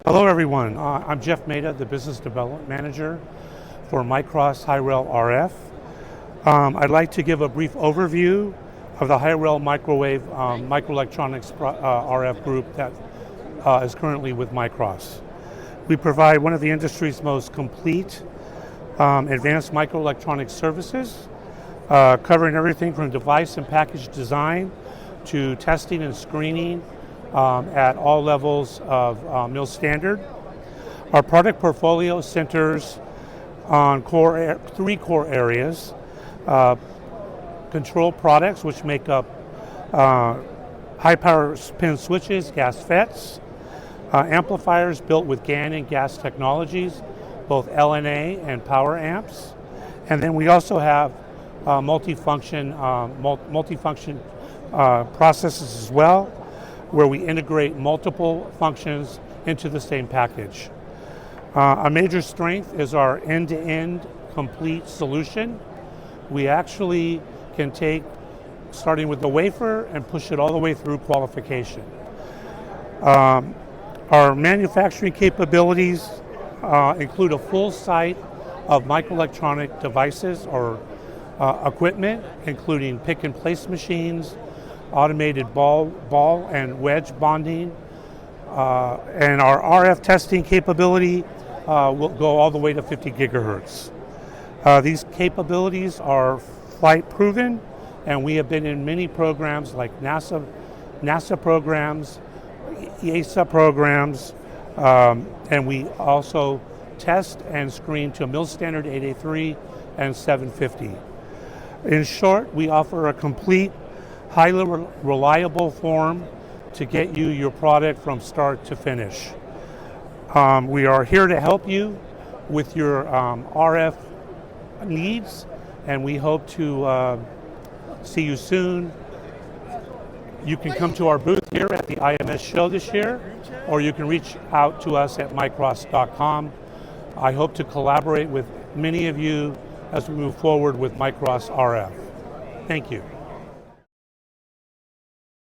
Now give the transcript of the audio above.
Hello everyone, I'm Jeff Maeda, the Business Development Manager for Micross High Reliability RF. I'd like to give a brief overview of the High Reliability Microwave Microelectronics RF group that is currently with Micross. We provide one of the industry's most complete advanced microelectronic services, covering everything from device and package design to testing and screening at all levels of mill standard. Our product portfolio centers on three core areas. Control products, which make up high power pin switches, GaAs FETs, amplifiers built with GaN and GaAs technologies, both LNA and power amps. And then we also have multifunction processes as well, where we integrate multiple functions into the same package. A major strength is our end-to-end complete solution. We actually can take, starting with the wafer, and push it all the way through qualification. Our manufacturing capabilities include a full site of microelectronic devices or equipment, including pick and place machines, automated ball and wedge bonding, and our RF testing capability will go all the way to 50 gigahertz. These capabilities are flight proven, and we have been in many programs like NASA programs, ESA programs, and we also test and screen to mill standard 883 and 750. In short, we offer a complete, highly reliable form to get you your product from start to finish. We are here to help you with your RF needs, and we hope to see you soon. You can come to our booth here at the IMS show this year, or you can reach out to us at micross.com. I hope to collaborate with many of you as we move forward with Micross RF. Thank you.